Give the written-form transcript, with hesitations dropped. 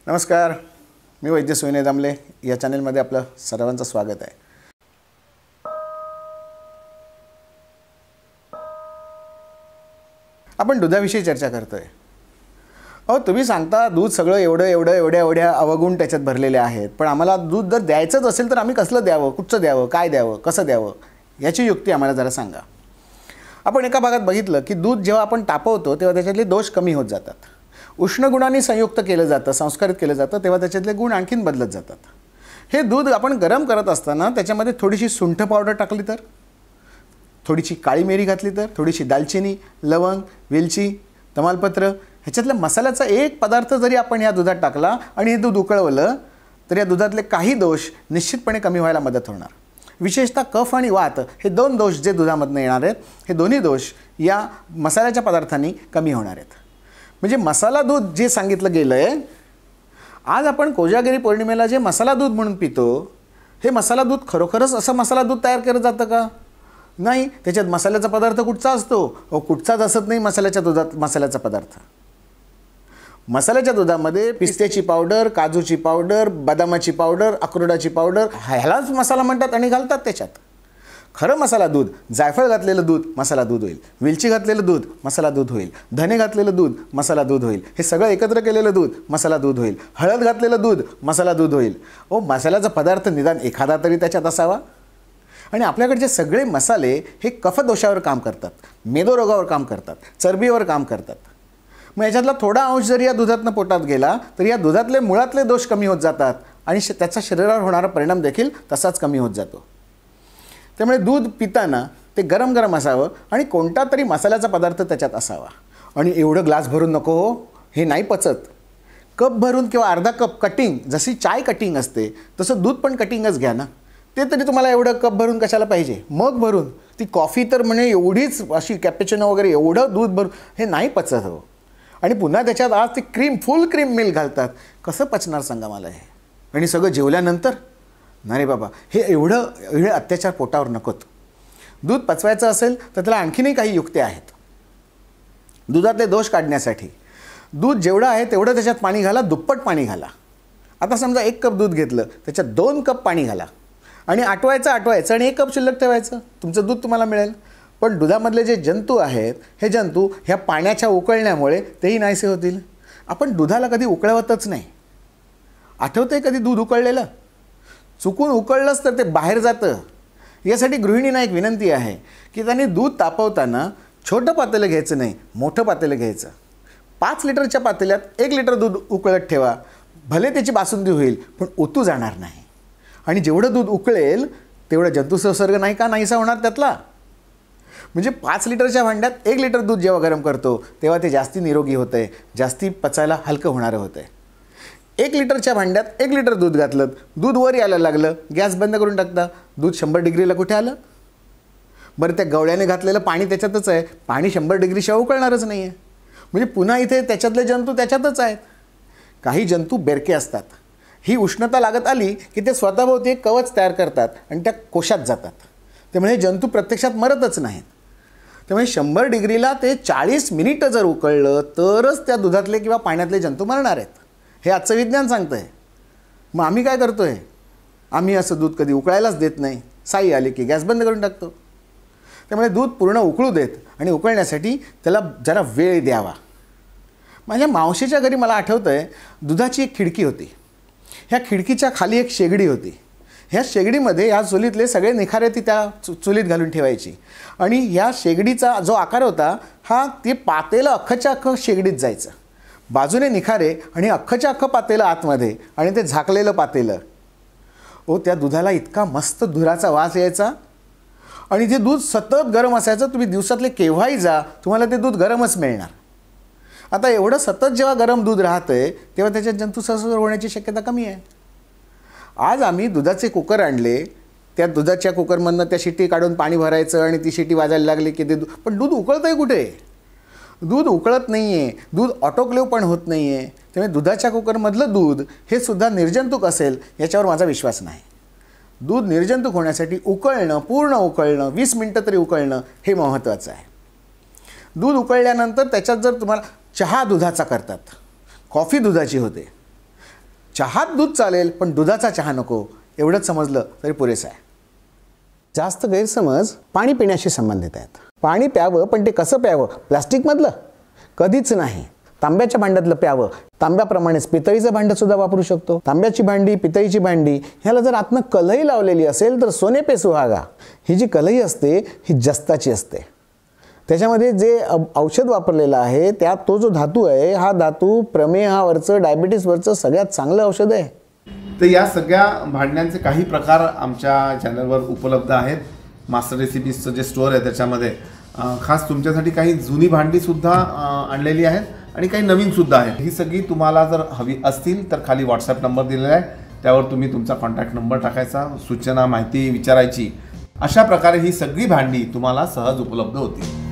नमस्कार, मी वैद्य सुविनय दामले या चॅनलमध्ये आपलं सर्वांचं स्वागत आहे. आपण दुधाविषयी चर्चा करतोय. तुम्ही सांगता दूध सगळं एवढ्या अवगुण त्याच्यात भरलेले आहेत, पण आम्हाला दूध जर द्यायचंच असेल तर आम्ही कसलं द्यावं, कुठचं द्यावं, काय द्यावं, कसं द्यावं याची युक्ती आम्हाला जरा सांगा. आपण एका भागात बघितलं की दूध जेव्हा आपण तापवतो तेव्हा त्याच्यातले दोष कमी होत जातात. उष्ण गुणांनी संयुक्त केलं जातं, संस्कारित केलं जातं, तेव्हा त्याच्यातले गुण आणखीन बदलत जातात. हे दूध आपण गरम करत असताना त्याच्यामध्ये थोडीशी सुंठ पावडर टाकली तर, थोडीशी काळी मिरी घातली तर, थोडीशी दालचिनी, लवंग, वेलची, तमालपत्र ह्याच्यातल्या मसाल्याचा एक पदार्थ जरी आपण या दुधात टाकला आणि हे दूध उकळवलं तर या दुधातले काही दोष निश्चितपणे कमी व्हायला मदत होणार. विशेषतः कफ आणि वात हे दोन दोष जे दुधामधून येणार आहेत, हे दोन्ही दोष या मसाल्याच्या पदार्थांनी कमी होणार आहेत. म्हणजे मसाला दूध जे सांगितलं गेलं आहे, आज आपण कोजागिरी पौर्णिमेला जे मसाला दूध म्हणून पितो, हे मसाला दूध खरोखरच असं मसाला दूध तयार केलं जातं का? नाही. त्याच्यात मसाल्याचा पदार्थ कुठचा असतो? कुठचाच असत नाही मसाल्याच्या दुधात मसाल्याचा पदार्थ. मसाल्याच्या दुधामध्ये पिस्त्याची पावडर, काजूची पावडर, बदामाची पावडर, अक्रोडाची पावडर ह्यालाच मसाला म्हणतात आणि घालतात त्याच्यात. खरं मसाला दूध, जायफळ घातलेलं दूध मसाला दूध होईल, वेलची घातलेलं दूध मसाला दूध होईल, धने घातलेलं दूध मसाला दूध होईल, हे सगळं एकत्र केलेलं दूध मसाला दूध होईल, हळद घातलेलं दूध मसाला दूध होईल. मसाल्याचा पदार्थ निदान एखादा तरी त्याच्यात असावा. आणि आपल्याकडचे सगळे मसाले हे कफदोषावर काम करतात, मेदोरोगावर काम करतात, चरबीवर काम करतात. मग याच्यातला थोडा अंश जरी या दुधातनं पोटात गेला तर या दुधातले मुळातले दोष कमी होत जातात आणि त्याचा शरीरावर होणारा परिणाम देखील तसाच कमी होत जातो. त्यामुळे दूध पिताना ते गरम गरम असावं आणि कोणता तरी मसाल्याचा पदार्थ त्याच्यात असावा. आणि एवढं ग्लास भरून नको हो, हे नाही पचत. कप भरून किंवा अर्धा कप कटिंग, जशी चाय कटिंग असते तसं दूध पण कटिंगच घ्या ना. ते तरी तुम्हाला एवढं कप भरून कशाला पाहिजे, मग भरून. ती कॉफी तर म्हणे एवढीच अशी कॅपेचिनो वगैरे एवढं दूध भरून हे नाही पचत हो. आणि पुन्हा त्याच्यात आज ती क्रीम, फुल क्रीम मिल्क घालतात. कसं पचणार सांगा मला हे? आणि सगळं जेवल्यानंतर नाही बाबा, हे एवढे अत्याचार पोटावर नकोत. दूध पचवायचं असेल तर त्याला आणखीनही काही युक्त्या आहेत. दुधातले दोष काढण्यासाठी दूध जेवढं आहे तेवढं त्याच्यात पाणी घाला, दुप्पट पाणी घाला. आता समजा 1 कप दूध घेतलं, त्याच्यात 2 कप पाणी घाला आणि आटवायचं आणि 1 कप शिल्लक ठेवायचं. तुमचं दूध तुम्हाला मिळेल. पण दुधामधले जे जंतू आहेत, हे जंतू ह्या पाण्याच्या उकळण्यामुळे तेही नाहीसे होतील. आपण दुधाला कधी उकळवतच नाही. आठवतंय कधी दूध उकळलेलं? चुकून उकळलंच तर ते बाहेर जातं. यासाठी गृहिणींना एक विनंती आहे की त्यांनी दूध तापवताना छोटं पातेलं घ्यायचं नाही, मोठं पातेलं घ्यायचं. 5 लिटरच्या पातेल्यात 1 लिटर दूध उकळत ठेवा. भले त्याची बासुंदी होईल पण ओतू जाणार नाही. आणि जेवढं दूध उकळेल तेवढं जंतुसंसर्ग नाही का नाहीसा होणार त्यातला. म्हणजे 5 लिटरच्या भांड्यात 1 लिटर दूध जेव्हा गरम करतो तेव्हा ते जास्ती निरोगी होतं आहे, जास्ती पचायला हलकं होणारं होतं आहे. 1 लिटरच्या भांड्यात 1 लिटर दूध घातलं, दूध वर यायला लागलं, गॅस बंद करून टाकता, दूध 100 डिग्रीला कुठे आलं? बरं, त्या गवळ्याने घातलेलं पाणी त्याच्यातच आहे, पाणी 100 डिग्रीशिवाय उकळणारच नाही आहे. म्हणजे पुन्हा इथे त्याच्यातले जंतू त्याच्यातच आहेत. काही जंतू बेरके असतात. ही उष्णता लागत आली की ते स्वतःभोवती एक कवच तयार करतात आणि त्या कोशात जातात. त्यामुळे हे जंतू प्रत्यक्षात मरतच नाहीत. त्यामुळे 100 डिग्रीला ते 40 मिनिटं जर उकळलं तरच त्या दुधातले किंवा पाण्यातले जंतू मरणार आहेत. हे आजचं विज्ञान सांगतं आहे. मग आम्ही काय करतो आहे? आम्ही असं दूध कधी उकळायलाच देत नाही. साई आली की गॅस बंद करून टाकतो. त्यामुळे दूध पूर्ण उकळू देत आणि उकळण्यासाठी त्याला जरा वेळ द्यावा. माझ्या मावशीच्या घरी मला आठवतं आहे, दुधाची एक खिडकी होती. ह्या खिडकीच्या खाली एक शेगडी होती. ह्या शेगडीमध्ये ह्या चुलीतले सगळे निखारे ती त्या चुलीत घालून ठेवायची. आणि ह्या शेगडीचा जो आकार होता हा ते पातेलं अख्खच्या अख्खं शेगडीत जायचं. बाजूने निखारे आणि अख्खच्या अख्खं पातेलं आतमध्ये आणि ते झाकलेलं पातेलं. त्या दुधाला इतका मस्त धुराचा वास यायचा आणि ते दूध सतत गरम असायचं. तुम्ही दिवसातले केव्हाही जा, तुम्हाला ते दूध गरमच मिळणार. आता एवढं सतत जेव्हा गरम दूध राहतंय तेव्हा त्याच्यात जंतुसंसर्ग होण्याची शक्यता कमी आहे. आज आम्ही दुधाचे कुकर आणले, त्या दुधाच्या कुकरमधनं त्या शिट्टी काढून पाणी भरायचं आणि ती शिट्टी वाजायला लागली की ते पण दूध उकळतं आहे कुठे? दूध उकळत नाही आहे. दूध ऑटोक्लेव्ह पण होत नाही आहे. त्यामुळे दुधाच्या कुकरमधलं दूध हे सुद्धा निर्जंतुक असेल याच्यावर माझा विश्वास नाही. दूध निर्जंतुक होण्यासाठी उकळणं, पूर्ण उकळणं, 20 मिनटं तरी उकळणं हे महत्त्वाचं आहे. दूध उकळल्यानंतर त्याच्यात जर तुम्हाला चहा दुधाचा करतात, कॉफी दुधाची होते चहात दूध चालेल पण दुधाचा चहा नको, एवढंच समजलं तरी पुरेसं आहे. जास्त गैरसमज पाणी पिण्याशी संबंधित आहेत. पाणी प्यावं, पण ते कसं प्यावं? प्लास्टिकमधलं कधीच नाही. तांब्याच्या भांड्यातलं प्यावं. तांब्याप्रमाणेच पितळीचं भांडंसुद्धा वापरू शकतो. तांब्याची भांडी, पितळीची भांडी ह्याला जर आतनं कलई लावलेली असेल तर सोने पे सुहागा. ही जी कलई असते ही जस्ताची असते. त्याच्यामध्ये जे औषध वापरलेलं आहे त्यात तो जो धातू आहे, हा धातू प्रमेहावरचं, डायबिटीसवरचं सगळ्यात चांगलं औषध आहे. तर या सगळ्या भांड्यांचे काही प्रकार आमच्या चॅनलवर उपलब्ध आहेत. मास्टर रेसिपीजचं जे स्टोअर आहे त्याच्यामध्ये खास तुमच्यासाठी काही जुनी भांडीसुद्धा आणलेली आहेत आणि काही नवीनसुद्धा आहेत. ही सगळी तुम्हाला जर हवी असतील तर खाली व्हॉट्सॲप नंबर दिलेला आहे, त्यावर तुम्ही तुमचा कॉन्टॅक्ट नंबर टाकायचा, सूचना माहिती विचारायची. अशा प्रकारे ही सगळी भांडी तुम्हाला सहज उपलब्ध होतील.